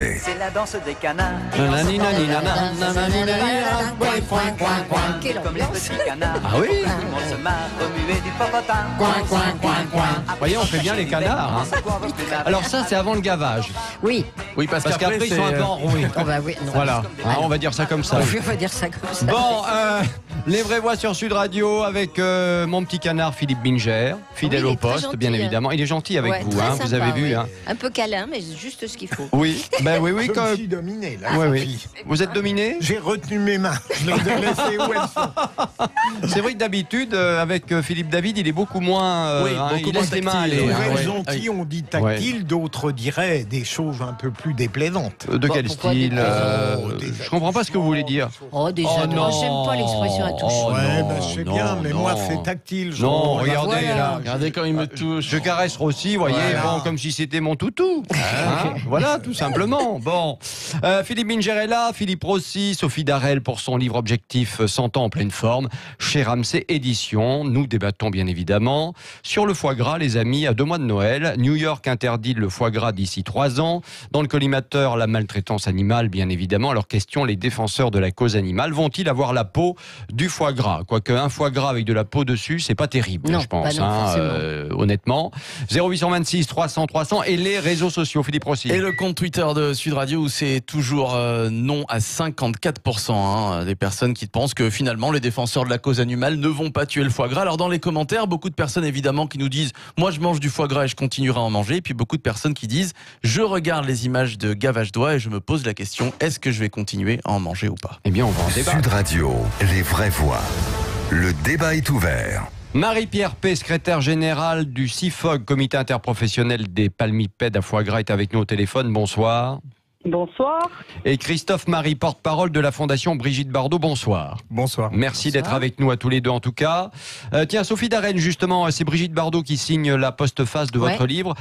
C'est la danse des canards. Quelle Comme les petits canards. Ah oui. Tout le monde se marre, remuer du popotin. Voyez, on fait bien les canards. Alors ça, c'est avant le gavage. Oui. Oui, parce qu'après, ils sont un peu enroués. Oh bah oui, non. Voilà, on va dire ça comme ça. On va dire ça comme ça. Bon, les vraies voix sur Sud Radio avec mon petit canard Philippe Binger, fidèle Oui, il au est très poste, gentil, bien hein. évidemment. Il est gentil avec Ouais, vous, très hein, vous sympa, avez vu. oui. Hein. Un peu câlin, mais juste ce qu'il faut. Oui, ben oui, Je me comme... suis dominé, là. Oui, oui. Sophie. Vous êtes dominé? J'ai retenu mes mains. Je les ai laissées où elles sont. C'est vrai que d'habitude, avec Philippe David, il est beaucoup moins. Oui, beaucoup il moins laisse les mains tactile, aller. Les ouais. vrais Ouais. gentils, on dit tactile, d'autres diraient des choses un peu plus déplaisantes. De Bon, quel pourquoi style des Je comprends pas ce que vous voulez dire. Oh, déjà, Oh, non. j'aime pas l'expression à touche. Oh, Ouais, non, bah, je sais non, bien, mais moi non. c'est tactile. je Non, trouve. regardez voilà. là. Regardez quand il me touche. Je caresse Rossi, voyez, Voilà. bon, comme si c'était mon toutou. Hein, voilà, tout simplement. Bon, Philippe Binger est là, Philippe Rossi, Sophie Darel pour son livre Objectif 100 ans en pleine forme, chez Ramsay Éditions. Nous débattons bien évidemment sur le foie gras, les amis, à 2 mois de Noël. New York interdit le foie gras d'ici 3 ans. Dans le collimateur, la maltraitance animale, bien évidemment. Alors, question, les défenseurs de la cause animale vont-ils avoir la peau du foie gras? Quoique un foie gras avec de la peau dessus, c'est pas terrible, Non, je pense, bah non, forcément. honnêtement. 0826 300 300 et les réseaux sociaux, Philippe Rossi. Et le compte Twitter de Sud Radio où c'est toujours non à 54%. Hein, des personnes qui pensent que finalement les défenseurs de la cause animale ne vont pas tuer le foie gras. Alors dans les commentaires, beaucoup de personnes évidemment qui nous disent « Moi je mange du foie gras et je continuerai à en manger ». Et puis beaucoup de personnes qui disent « Je regarde les images de gavage d'oie et je me pose la question, est-ce que je vais continuer à en manger ou pas ?» Eh bien, on va en débattre. Sud Radio, les vraies voix. Le débat est ouvert. Marie-Pierre P, secrétaire générale du CIFOG, comité interprofessionnel des palmipèdes à foie gras, est avec nous au téléphone. Bonsoir. Bonsoir. Et Christophe Marie, porte-parole de la Fondation Brigitte Bardot. Bonsoir. Bonsoir. Merci d'être avec nous à tous les deux en tout cas. Tiens, Sophie Darel, justement, c'est Brigitte Bardot qui signe la postface de votre livre.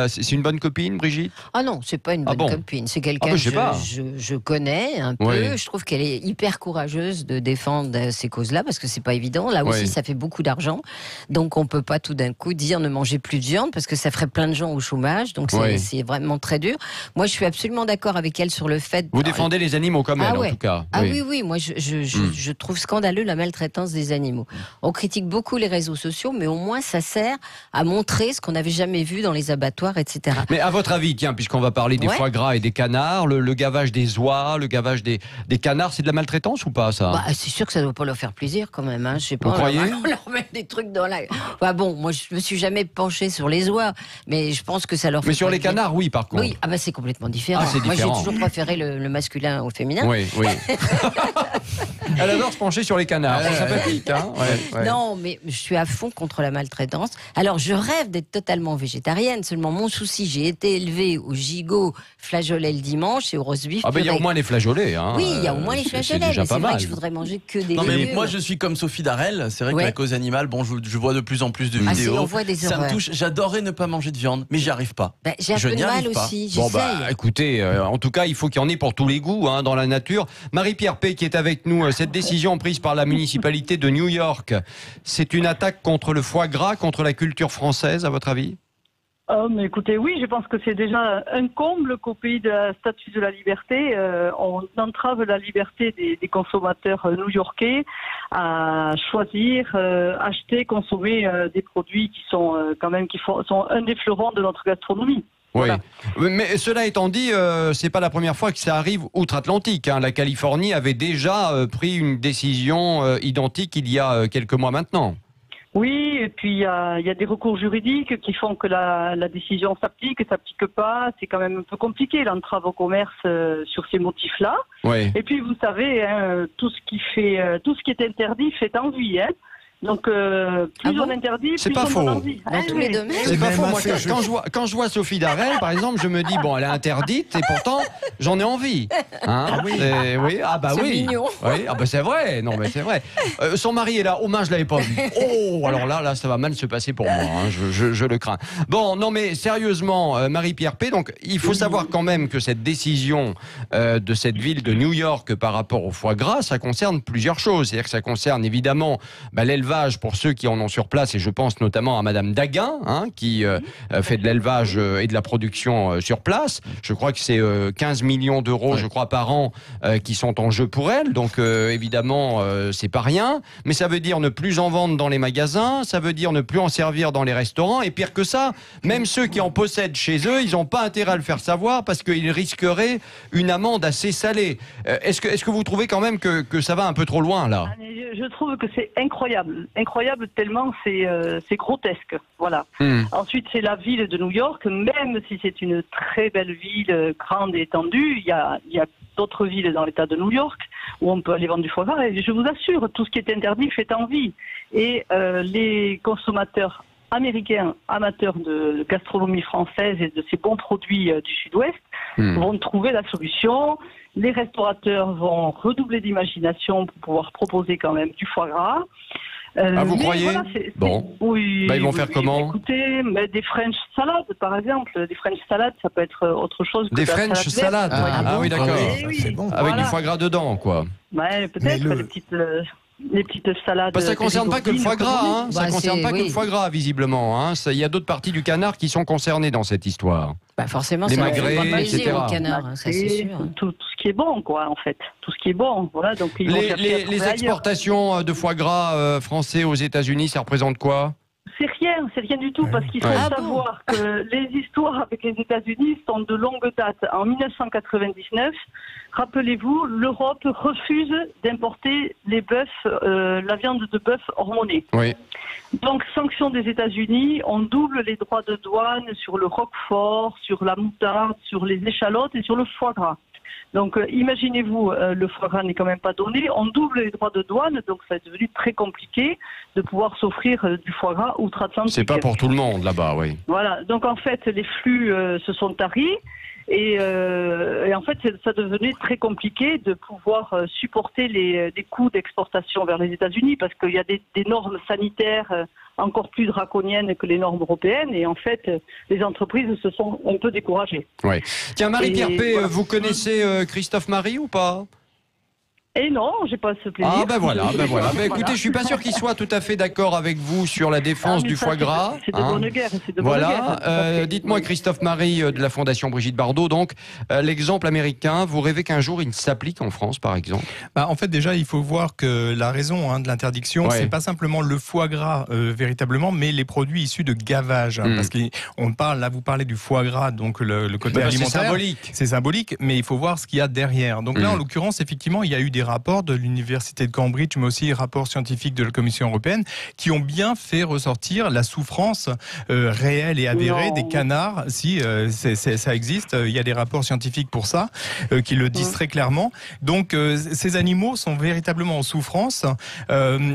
C'est une bonne copine, Brigitte? Ah non, c'est pas une bonne bon copine. C'est quelqu'un bah, que je sais pas. je connais un peu. Oui. Je trouve qu'elle est hyper courageuse de défendre ces causes-là parce que c'est pas évident. Là aussi, Oui. ça fait beaucoup d'argent. Donc, on peut pas tout d'un coup dire ne mangez plus de viande parce que ça ferait plein de gens au chômage. Donc, Oui. c'est vraiment très dur. Moi, je suis absolument d'accord avec elle sur le fait. Vous défendez les animaux comme elle, ouais. en tout cas. Ah oui, moi je trouve scandaleux la maltraitance des animaux. On critique beaucoup les réseaux sociaux, mais au moins ça sert à montrer ce qu'on n'avait jamais vu dans les abattoirs, etc. Mais à votre avis, tiens, puisqu'on va parler des Ouais. foie gras et des canards, le gavage des oies, le gavage des canards, c'est de la maltraitance ou pas, ça? Bah, c'est sûr que ça ne doit pas leur faire plaisir quand même. Hein. Je sais pas, Vous croyez on leur met des trucs dans la... Bah, bon, moi je me suis jamais penchée sur les oies, mais je pense que ça leur fait Mais sur pas les de bien. canards, oui, par contre. Oui, ah bah, c'est complètement différent. Ah, c'est Moi j'ai différent. toujours préféré le masculin au féminin. Oui, oui. Elle adore se pencher sur les canards. C'est sympathique, hein? Ouais. Non, mais je suis à fond contre la maltraitance. Alors, je rêve d'être totalement végétarienne. Seulement, mon souci, j'ai été élevée au gigot flageolet le dimanche et au roast beef. Ah ben il y a purée. au moins les flageolets, hein. Oui, il y a au moins les C'est flageolets. déjà Mais pas c'est vrai mal. que je voudrais manger que des Non mais légumes. moi je suis comme Sophie Darel, c'est vrai Ouais. que la cause animale, bon je vois de plus en plus de Ah, vidéos, si, on voit des ça me horreurs. touche, j'adorerais ne pas manger de viande, mais j'y arrive pas. Ben, j'ai un Je peu de n'y mal arrive pas. aussi, Bon j'essaye. bah écoutez, en tout cas il faut qu'il y en ait pour tous les goûts hein, dans la nature. Marie-Pierre P qui est avec nous, cette décision prise par la municipalité de New York, c'est une attaque contre le foie gras, contre la culture française à votre avis? Mais écoutez, oui, je pense que c'est déjà un comble qu'au pays de la Statue de la Liberté, on entrave la liberté des consommateurs new-yorkais à choisir, acheter, consommer des produits qui sont sont un des fleurons de notre gastronomie. Oui, Voilà. mais cela étant dit, c'est pas la première fois que ça arrive outre-Atlantique. Hein. La Californie avait déjà pris une décision identique il y a quelques mois maintenant. Oui, et puis il y a des recours juridiques qui font que la décision s'applique pas. C'est quand même un peu compliqué l'entrave au commerce sur ces motifs-là. Oui. Et puis vous savez, hein, tout ce qui est interdit fait envie. Hein. Donc, plus Ah bon on interdit, C'est plus pas on faux. donne envie. Dans tous les domaines. C'est pas même faux. Moi, assez juste. quand je vois Sophie Darel, par exemple, je me dis bon, elle est interdite et pourtant j'en ai envie. Hein oui, ah bah C'est oui. mignon. Oui, ah bah c'est vrai. Non, mais c'est vrai. Son mari est là. Oh mince, je l'avais pas vu. Oh, alors là, ça va mal se passer pour moi. Hein, je le crains. Bon, non, mais sérieusement, Marie-Pierre P. Donc, il faut savoir quand même que cette décision de cette ville de New York par rapport au foie gras, ça concerne plusieurs choses. C'est-à-dire que ça concerne évidemment l'élevage l'élevage pour ceux qui en ont sur place, et je pense notamment à Madame Daguin, hein, qui fait de l'élevage et de la production sur place. Je crois que c'est 15 millions d'euros, je crois, par an qui sont en jeu pour elle. Donc évidemment, c'est pas rien. Mais ça veut dire ne plus en vendre dans les magasins, ça veut dire ne plus en servir dans les restaurants. Et pire que ça, même ceux qui en possèdent chez eux, ils n'ont pas intérêt à le faire savoir parce qu'ils risqueraient une amende assez salée. Est-ce que vous trouvez quand même que ça va un peu trop loin là? Je trouve que c'est incroyable, incroyable tellement c'est grotesque. Voilà. Ensuite, c'est la ville de New York, même si c'est une très belle ville, grande et étendue, il y a d'autres villes dans l'État de New York où on peut aller vendre du foie gras. Et je vous assure, tout ce qui est interdit fait envie. Et les consommateurs américains amateurs de gastronomie française et de ces bons produits du Sud-Ouest vont trouver la solution. Les restaurateurs vont redoubler d'imagination pour pouvoir proposer quand même du foie gras. Vous croyez? Voilà, bon. Oui. Ils vont faire comment? Écoutez, des French salades, par exemple. Des French salades, ça peut être autre chose que des la French salades. Ah oui, d'accord. C'est bon. Avec du foie gras dedans, quoi. Ouais, peut-être les petites salades. Ça ne concerne pas que le foie gras, hein. Ça ne concerne pas que le foie gras, visiblement. Hein. Il y a d'autres parties du canard qui sont concernées dans cette histoire. Forcément, les ça magrets, fait plaisir etc. au canard, ça c'est sûr. Tout ce qui est bon, quoi, en fait. Tout ce qui est bon, voilà. Donc, les exportations de foie gras français aux États-Unis, ça représente quoi? C'est rien du tout, parce qu'il faut savoir que les histoires avec les États-Unis sont de longue date. En 1999, rappelez-vous, l'Europe refuse d'importer les bœufs, la viande de bœuf hormonée. Oui. Donc, sanction des États-Unis, on double les droits de douane sur le roquefort, sur la moutarde, sur les échalotes et sur le foie gras. Donc, imaginez-vous, le foie gras n'est quand même pas donné. On double les droits de douane, donc ça est devenu très compliqué de pouvoir s'offrir du foie gras outre-Atlantique. C'est pas pour tout le monde là-bas, oui. Voilà. Donc, en fait, les flux se sont taris. Et en fait, ça devenait très compliqué de pouvoir supporter les coûts d'exportation vers les États-Unis parce qu'il y a des normes sanitaires encore plus draconiennes que les normes européennes. Et en fait, les entreprises se sont un peu découragées. Ouais. Tiens, Marie-Pierre P, vous connaissez Christophe Marie ou pas? Et non, j'ai pas ce plaisir. Ah ben voilà. Écoutez, je suis pas sûr qu'il soit tout à fait d'accord avec vous sur la défense du foie gras. C'est de bonne guerre. Voilà. Dites-moi, Christophe Marie de la Fondation Brigitte Bardot, donc l'exemple américain, vous rêvez qu'un jour il s'applique en France, par exemple? En fait, déjà, il faut voir que la raison de l'interdiction, c'est pas simplement le foie gras véritablement, mais les produits issus de gavage. Parce qu'on parle, là, vous parlez du foie gras, donc le côté alimentaire. C'est symbolique, mais il faut voir ce qu'il y a derrière. Donc là, en l'occurrence, effectivement, il y a eu des rapports de l'université de Cambridge, mais aussi des rapports scientifiques de la Commission européenne, qui ont bien fait ressortir la souffrance réelle et avérée des canards. Si, ça existe, il y a des rapports scientifiques pour ça, qui le disent très clairement. Donc, ces animaux sont véritablement en souffrance.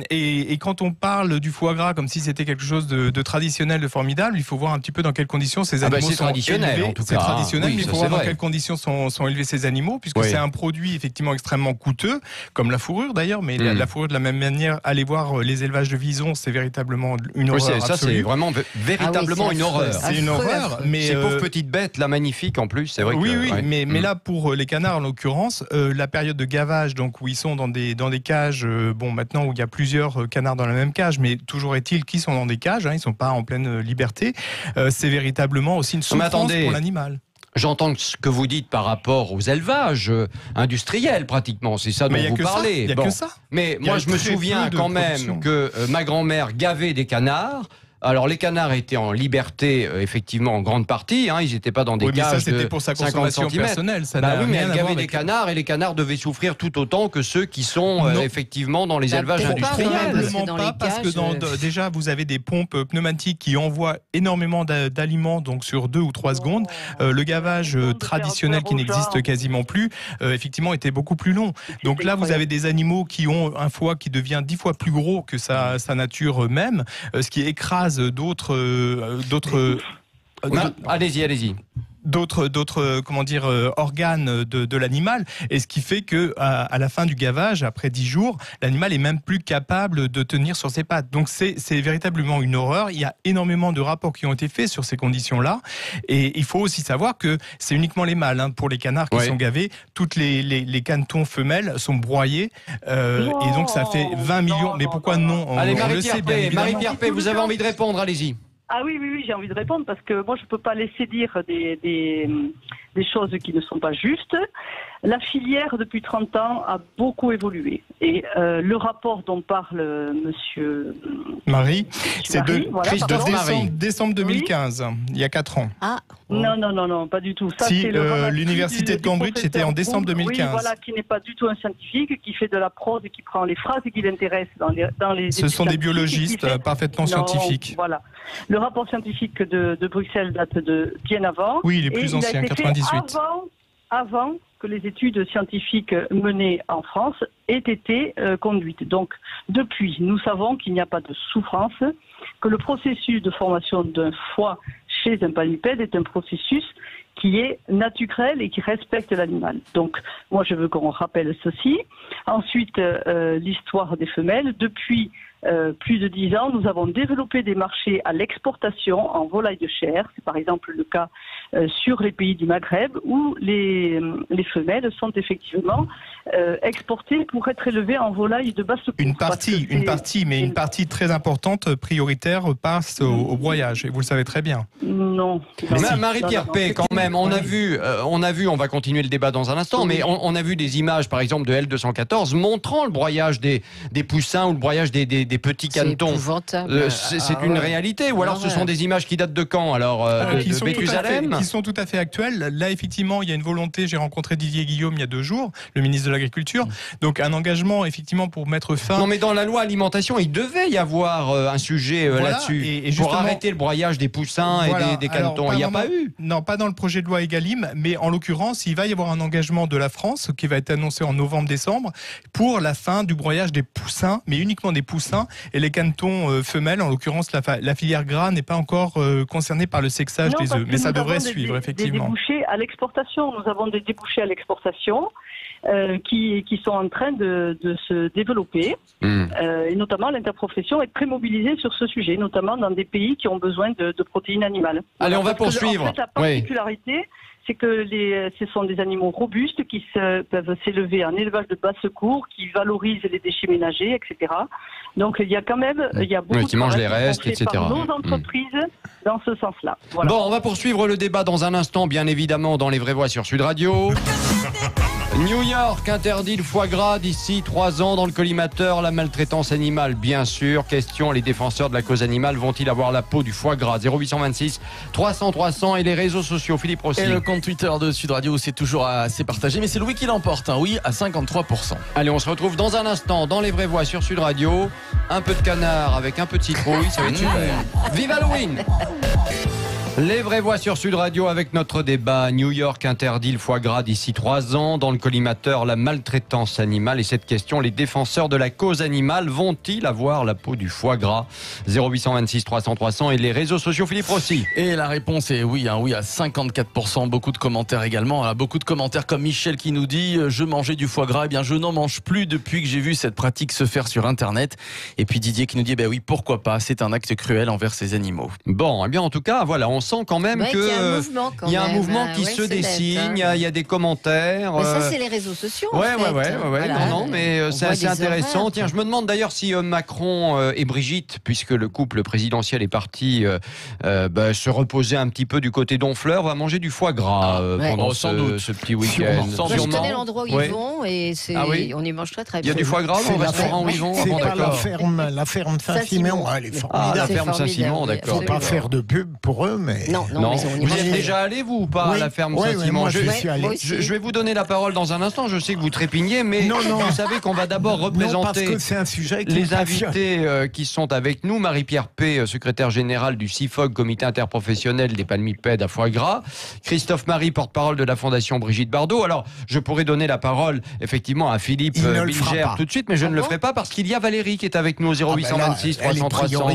Et quand on parle du foie gras comme si c'était quelque chose de traditionnel, de formidable, il faut voir un petit peu dans quelles conditions ces animaux sont élevés. C'est traditionnel, mais il faut voir dans quelles conditions sont élevés ces animaux, puisque c'est un produit effectivement extrêmement coûteux, comme la fourrure d'ailleurs, mais la fourrure de la même manière, allez voir les élevages de visons, c'est véritablement une horreur ça, absolue. c'est vraiment véritablement une horreur. C'est une horreur, mais ces pauvres petites bêtes, là, magnifiques en plus, c'est vrai que... Mais là, pour les canards en l'occurrence, la période de gavage, donc où ils sont dans des cages, maintenant où il y a plusieurs canards dans la même cage, mais toujours est-il qu'ils sont dans des cages, ils ne sont pas en pleine liberté, c'est véritablement aussi une souffrance pour l'animal. J'entends ce que vous dites par rapport aux élevages industriels, pratiquement. C'est ça dont vous parlez. Il n'y a que ça. Mais moi, je me souviens quand même que ma grand-mère gavait des canards. Alors, les canards étaient en liberté, effectivement, en grande partie. Ils n'étaient pas dans des cages mais ça, c'était pour sa consommation personnelle. Ça n'a mais rien elle à voir gavait avec des canards, et les canards devaient souffrir tout autant que ceux qui sont effectivement dans les élevages industriels. Probablement pas, parce que déjà, vous avez des pompes pneumatiques qui envoient énormément d'aliments, donc sur 2 ou 3 secondes. Le gavage traditionnel qui n'existe quasiment plus, effectivement, était beaucoup plus long. Donc là, vous avez des animaux qui ont un foie qui devient 10 fois plus gros que sa nature même, ce qui écrase d'autres... Allez-y. d'autres comment dire organes de l'animal, et ce qui fait que à la fin du gavage, après 10 jours, l'animal est même plus capable de tenir sur ses pattes. Donc c'est véritablement une horreur. Il y a énormément de rapports qui ont été faits sur ces conditions-là, et il faut aussi savoir que c'est uniquement les mâles, hein. Pour les canards qui sont gavés, toutes les canetons femelles sont broyés, et donc ça fait 20 millions. Mais pourquoi non? Allez, Marie-Pierre P, vous avez envie de répondre, allez-y. Ah oui, j'ai envie de répondre parce que moi je peux pas laisser dire des choses qui ne sont pas justes. La filière depuis 30 ans a beaucoup évolué et le rapport dont parle Monsieur Marie, c'est de voilà, décembre 2015, il y a 4 ans. Ah. Non, pas du tout. Ça, si l'université de Cambridge, c'était en décembre 2015. Oui, voilà, qui n'est pas du tout un scientifique, qui fait de la prose et qui prend les phrases qui l'intéressent dans les. Ce sont des biologistes parfaitement scientifiques. Voilà. Le rapport scientifique de Bruxelles date de bien avant. Oui, il est plus ancien, 98. Avant que les études scientifiques menées en France aient été conduites. Donc, depuis, nous savons qu'il n'y a pas de souffrance, que le processus de formation d'un foie chez un palmipède est un processus qui est naturel et qui respecte l'animal. Donc, moi, je veux qu'on rappelle ceci. Ensuite, l'histoire des femelles. Depuis plus de 10 ans, nous avons développé des marchés à l'exportation en volaille de chair. C'est par exemple le cas sur les pays du Maghreb où les femelles sont effectivement exportées pour être élevées en volaille de basse cour. Une partie très importante, prioritaire, passe au broyage. Et vous le savez très bien. Non. Marie-Pierre P, quand même, on a vu, on va continuer le débat dans un instant, mais on a vu des images, par exemple, de L214 montrant le broyage des poussins ou le broyage des petits canetons. C'est épouvantable. C'est une réalité, ou alors ce sont des images qui datent de quand? Alors, de Béthusalem? Qui sont tout à fait actuelles. Là, effectivement, il y a une volonté. J'ai rencontré Didier Guillaume il y a 2 jours, le ministre de l'Agriculture. Donc, un engagement, effectivement, pour mettre fin. Non, mais dans la loi alimentation, il devait y avoir un sujet là-dessus. Et pour arrêter le broyage des poussins et des canetons. Il n'y a pas eu. Non, pas dans le projet de loi Egalim, mais en l'occurrence, il va y avoir un engagement de la France qui va être annoncé en novembre-décembre pour la fin du broyage des poussins, mais uniquement des poussins. Et les canetons femelles, en l'occurrence, la filière gras n'est pas encore concernée par le sexage des œufs. Mais ça devrait suivre, effectivement. Des débouchés à l'exportation. Nous avons des débouchés à l'exportation qui sont en train de se développer. Et notamment, l'interprofession est très mobilisée sur ce sujet, notamment dans des pays qui ont besoin de protéines animales. Allez, on va poursuivre. En fait, la particularité, c'est que ce sont des animaux robustes qui peuvent s'élever en élevage de basse cour, qui valorisent les déchets ménagers, etc. Donc il y a quand même beaucoup qui mangent les restes, etc. par nos entreprises dans ce sens-là. Voilà. Bon, on va poursuivre le débat dans un instant, bien évidemment, dans Les Vraies Voix sur Sud Radio. New York interdit le foie gras d'ici 3 ans dans le collimateur. La maltraitance animale, bien sûr. Question, les défenseurs de la cause animale vont-ils avoir la peau du foie gras? 0826 300 300 et les réseaux sociaux. Philippe Rossi. Et le compte Twitter de Sud Radio, c'est toujours assez partagé, mais c'est Louis qui l'emporte. Oui, à 53%. Allez, on se retrouve dans un instant dans Les Vraies Voix sur Sud Radio. Un peu de canard avec un peu de citrouille, ça va être super. Vive Halloween! Les Vraies Voix sur Sud Radio avec notre débat. New York interdit le foie gras d'ici 3 ans. Dans le collimateur, la maltraitance animale. Et cette question, les défenseurs de la cause animale vont-ils avoir la peau du foie gras? 0826 300 300 et les réseaux sociaux. Philippe Rossi. Et la réponse est oui, oui à 54%. Beaucoup de commentaires également. Beaucoup de commentaires comme Michel qui nous dit « Je mangeais du foie gras, eh bien je n'en mange plus depuis que j'ai vu cette pratique se faire sur Internet. » Et puis Didier qui nous dit « oui, pourquoi pas, c'est un acte cruel envers ces animaux. » Bon, eh bien en tout cas, voilà, on sent quand même qu'il y a un mouvement qui se dessine, il y a des commentaires. Mais ça, c'est les réseaux sociaux. Non, mais c'est assez intéressant. Tiens, je me demande d'ailleurs si Macron et Brigitte, puisque le couple présidentiel est parti se reposer un petit peu du côté d'Honfleur, va manger du foie gras pendant ce petit week-end. Je connais l'endroit où ils vont et on y mange très très bien. Il y a du foie gras au restaurant où ils vont. C'est pas la ferme Saint-Simon. Elle est formidable. La ferme Saint-Simon, d'accord. Faut pas faire de pub pour eux, mais non. Vous êtes déjà allé, vous, ou pas, à la ferme Saint-Simon? Je vais vous donner la parole dans un instant. Je sais que vous trépignez, mais vous savez qu'on va d'abord représenter les invités qui sont avec nous. Marie-Pierre P, secrétaire générale du CIFOG, comité interprofessionnel des palmipèdes à foie gras. Christophe Marie, porte-parole de la Fondation Brigitte Bardot. Alors, je pourrais donner la parole, effectivement, à Philippe Bilger tout de suite, mais je ne le ferai pas parce qu'il y a Valérie qui est avec nous au 0826 300 300.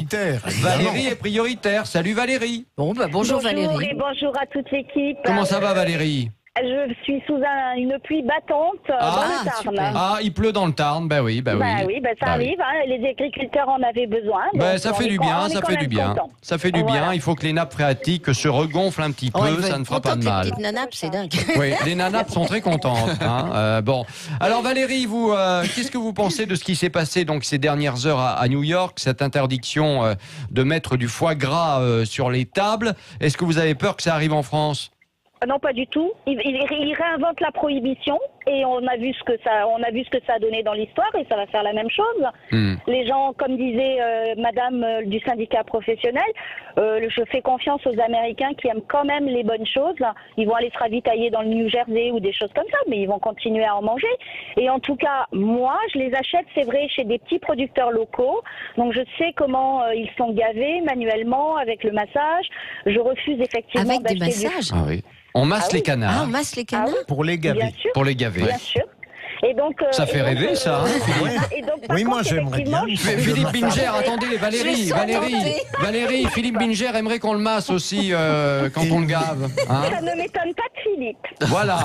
Valérie est prioritaire. Salut Valérie. Bon, Bonjour Valérie. Et bonjour à toute l'équipe. Comment ça va Valérie? Je suis sous une pluie battante dans le Tarn. super. Ah, il pleut dans le Tarn, bah oui. Ça arrive, hein, les agriculteurs en avaient besoin. Ça fait du bien, ça fait du bien. Ça fait du bien, il faut que les nappes phréatiques se regonflent un petit peu, ça ne fera pas de mal. Les petites nanapes, c'est dingue. Oui, les nanapes sont très contentes. Bon, alors Valérie, vous, qu'est-ce que vous pensez de ce qui s'est passé donc ces dernières heures à New York, cette interdiction de mettre du foie gras sur les tables? Est-ce que vous avez peur que ça arrive en France? Non, pas du tout. Il réinvente la prohibition et on a vu ce que ça a donné dans l'histoire et ça va faire la même chose. Les gens, comme disait Madame du syndicat professionnel, je fais confiance aux Américains qui aiment quand même les bonnes choses. Ils vont aller se ravitailler dans le New Jersey ou des choses comme ça, mais ils vont continuer à en manger. Et en tout cas, moi, je les achète, c'est vrai, chez des petits producteurs locaux. Donc je sais comment ils sont gavés manuellement avec le massage. Je refuse effectivement avec des massages. Ah oui. On masse les canards. Ah, on masse les canards pour les gaver. Bien sûr. Pour les gaver. Bien sûr. Et donc, ça fait rêver, ça. Et donc, oui, moi j'aimerais bien. Philippe Binger, attendez, Valérie, Philippe Binger aimerait qu'on le masse aussi quand on le gave. Hein, ça ne m'étonne pas de Philippe. Voilà.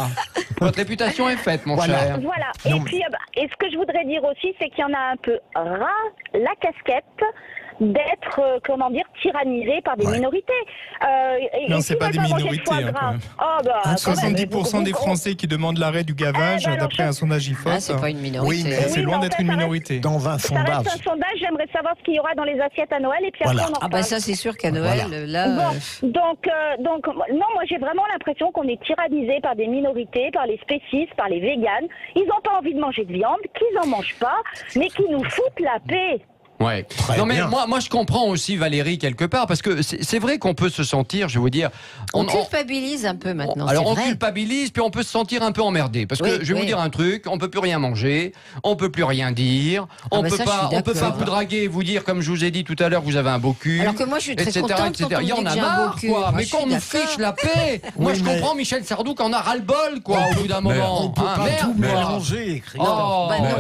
Votre réputation est faite, mon cher. Voilà. Et puis, et ce que je voudrais dire aussi, c'est qu'il y en a un peu ras la casquette d'être, tyrannisé par des minorités. Non, c'est pas des minorités. Quand même. 70% des Français qui demandent l'arrêt du gavage, d'après un sondage IFOP. C'est pas une minorité. Oui, mais c'est loin d'être une minorité. Dans un sondage. Ça reste un sondage, j'aimerais savoir ce qu'il y aura dans les assiettes à Noël et puis après on en reparle. Ça c'est sûr qu'à Noël, là... Donc, non, moi j'ai vraiment l'impression qu'on est tyrannisé par des minorités, par les spécistes, par les véganes. Ils n'ont pas envie de manger de viande, qu'ils n'en mangent pas, mais qui nous foutent la paix. Ouais. Non mais moi je comprends aussi Valérie quelque part parce que c'est vrai qu'on peut se sentir, je vais vous dire, on culpabilise un peu maintenant. Alors on culpabilise puis on peut se sentir un peu emmerdé parce que je vais vous dire un truc, on peut plus rien manger, on peut plus rien dire, on peut pas vous draguer et vous dire comme je vous ai dit tout à l'heure vous avez un beau cul. Alors que moi je suis très contente quand on me dit que j'ai un beau cul. Mais qu'on nous fiche la paix. Moi je comprends Michel Sardou qu'on a ras le bol quoi au bout d'un moment. On peut pas tout mélanger.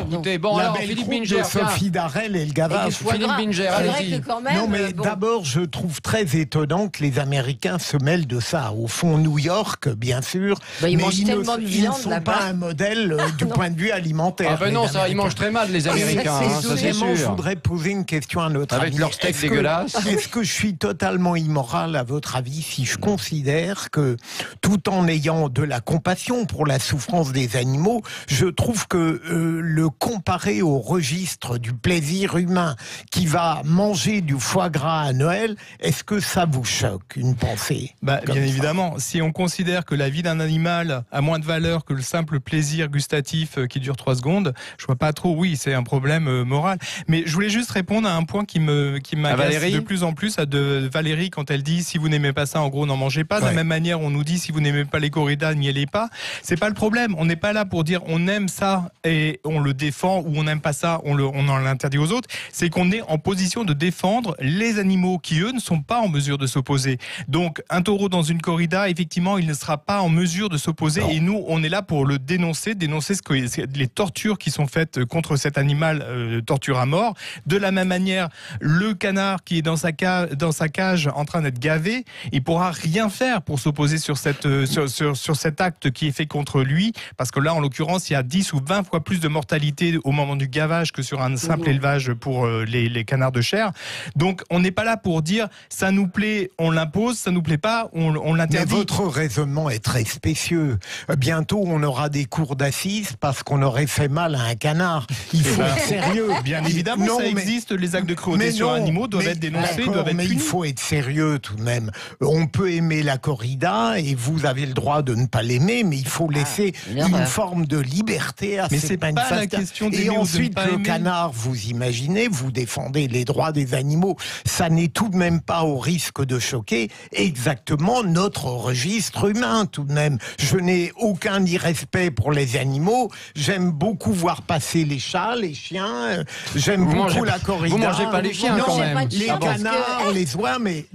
Écoutez, bon alors Philippe Binger, Sophie Darel et le gavage. Philippe Binger, allez-y. Non, mais d'abord, je trouve très étonnant que les Américains se mêlent de ça. Au fond, New York, bien sûr, ils mais mangent tellement de viande, ils ne sont pas un modèle du point de vue alimentaire. Ah ben non, ça, ils mangent très mal, les Américains, ça c'est sûr. Je voudrais poser une question à notre Avec ami. leur steak dégueulasse. Est-ce que je suis totalement immoral, à votre avis, si je considère que, tout en ayant de la compassion pour la souffrance des animaux, je trouve que le comparer au registre du plaisir humain qui va manger du foie gras à Noël, est-ce que ça vous choque, une pensée Bien évidemment, si on considère que la vie d'un animal a moins de valeur que le simple plaisir gustatif qui dure 3 secondes, je vois pas trop, oui, c'est un problème moral. Mais je voulais juste répondre à un point qui m'agace de plus en plus à de Valérie quand elle dit si vous n'aimez pas ça, en gros, n'en mangez pas. De la même manière, on nous dit si vous n'aimez pas les corridas, n'y allez pas. C'est pas le problème. On n'est pas là pour dire on aime ça et on le défend ou on n'aime pas ça, on en l'interdit aux autres. C'est qu'on est en position de défendre les animaux qui, eux, ne sont pas en mesure de s'opposer. Donc, un taureau dans une corrida, effectivement, il ne sera pas en mesure de s'opposer. Et nous, on est là pour le dénoncer les tortures qui sont faites contre cet animal, torture à mort. De la même manière, le canard qui est dans sa cage en train d'être gavé, il pourra rien faire pour s'opposer sur cet acte qui est fait contre lui, parce que là, en l'occurrence, il y a 10 ou 20 fois plus de mortalité au moment du gavage que sur un simple élevage pour les canards de chair. Donc on n'est pas là pour dire ça nous plaît, on l'impose, ça nous plaît pas, on l'interdit. Mais votre raisonnement est très spécieux. Bientôt on aura des cours d'assises parce qu'on aurait fait mal à un canard. Il faut être sérieux. Bien évidemment, ça existe, les actes de cruauté sur animaux doivent être dénoncés, doivent être punis. Mais il faut être sérieux tout de même. On peut aimer la corrida et vous avez le droit de ne pas l'aimer, mais il faut laisser une forme de liberté à cette manifestation. Mais c'est pas la question d'aimer ou de ne pas aimer. Et ensuite le canard, vous imaginez, vous défendez les droits des animaux, ça n'est tout de même pas au risque de choquer exactement notre registre humain tout de même. Je n'ai aucun irrespect pour les animaux, j'aime beaucoup voir passer les chats, les chiens, j'aime beaucoup la corrida. Vous mangez pas les chiens quand même. Les canards, les oies, mais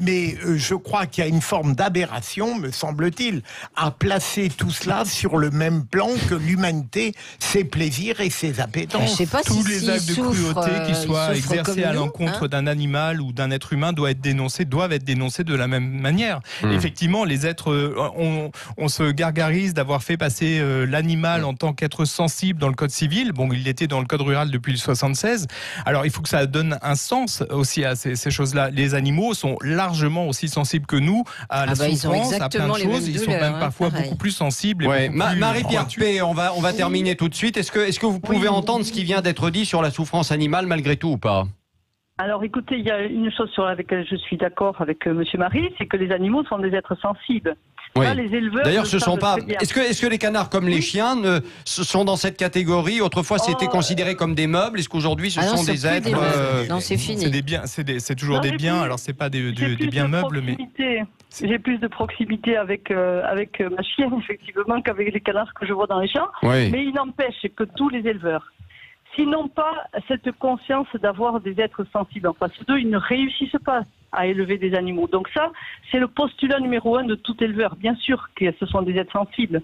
je crois qu'il y a une forme d'aberration, me semble-t-il, à placer tout cela sur le même plan que l'humanité, ses plaisirs et ses appétences. Je sais pas tous les actes de cruauté, qu'ils soient exercés à l'encontre d'un animal ou d'un être humain doivent être dénoncés de la même manière. Effectivement, les êtres, on se gargarise d'avoir fait passer l'animal en tant qu'être sensible dans le code civil. Bon, il était dans le code rural depuis le 76. Alors, il faut que ça donne un sens aussi à ces choses-là. Les animaux sont largement aussi sensibles que nous à la souffrance, à plein de choses. Ils sont même parfois beaucoup plus sensibles. Marie-Pierre P, on va terminer tout de suite. Est-ce que vous pouvez entendre ce qui vient d'être dit sur la souffrance animale malgré tout ou pas ? Alors écoutez, il y a une chose sur laquelle je suis d'accord avec Monsieur Marie, c'est que les animaux sont des êtres sensibles. Oui. Là, les éleveurs. D'ailleurs, ce sont pas. Est-ce que les canards, comme les chiens, sont dans cette catégorie ? Autrefois, c'était considéré comme des meubles. Est-ce qu'aujourd'hui, ce sont des êtres Non, c'est fini. C'est des biens. C'est toujours des biens. Alors, c'est pas des biens meubles, mais. J'ai plus de proximité avec ma chienne, effectivement, qu'avec les canards que je vois dans les champs. Oui. Mais il n'empêche que tous les éleveurs, s'ils n'ont pas cette conscience d'avoir des êtres sensibles en face d'eux, ils ne réussissent pas à élever des animaux. Donc ça, c'est le postulat numéro 1 de tout éleveur. Bien sûr que ce sont des êtres sensibles.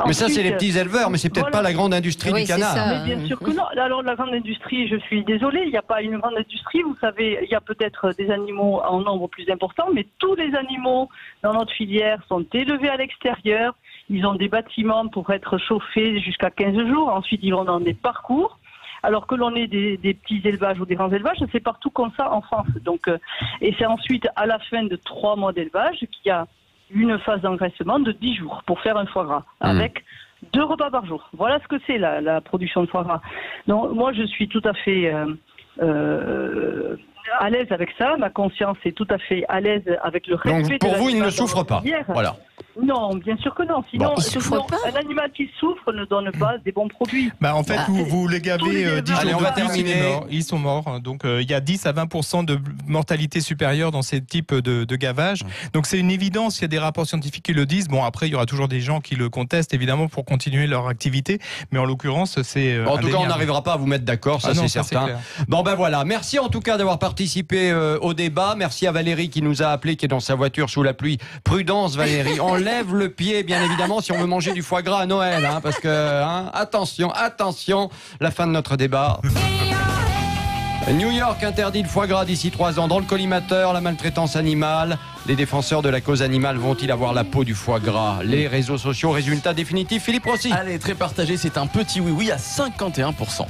Mais ça, c'est les petits éleveurs, mais c'est peut-être pas la grande industrie du canard. Mais bien sûr que non. Alors la grande industrie, je suis désolée, il n'y a pas une grande industrie. Vous savez, il y a peut-être des animaux en nombre plus important, mais tous les animaux dans notre filière sont élevés à l'extérieur. Ils ont des bâtiments pour être chauffés jusqu'à 15 jours. Ensuite, ils vont dans des parcours. Alors que l'on ait des petits élevages ou des grands élevages, c'est partout comme ça en France. Donc, et c'est ensuite à la fin de 3 mois d'élevage qu'il y a une phase d'engraissement de 10 jours pour faire un foie gras avec 2 repas par jour. Voilà ce que c'est la production de foie gras. Donc moi je suis tout à fait à l'aise avec ça. Ma conscience est tout à fait à l'aise avec le respect. Donc pour vous, il ne souffre pas. Voilà. Non, bien sûr que non. Sinon, un animal qui souffre ne donne pas des bons produits. En fait, vous les gavez 10 jours de plus, ils sont morts. Donc, il y a 10 à 20% de mortalité supérieure dans ces types de gavage. Donc, c'est une évidence. Il y a des rapports scientifiques qui le disent. Bon, après, il y aura toujours des gens qui le contestent, évidemment, pour continuer leur activité. Mais en l'occurrence, c'est en tout cas, on n'arrivera pas à vous mettre d'accord, ça c'est certain. Bon, voilà. Merci en tout cas d'avoir participé au débat. Merci à Valérie qui nous a appelé, qui est dans sa voiture sous la pluie. Prudence, Valérie. On lève le pied, bien évidemment, si on veut manger du foie gras à Noël, parce que, attention, la fin de notre débat. New York interdit le foie gras d'ici 3 ans. Dans le collimateur, la maltraitance animale. Les défenseurs de la cause animale vont-ils avoir la peau du foie gras ? Les réseaux sociaux, résultat définitif, Philippe Rossi. Allez, très partagé, c'est un petit oui-oui à 51%.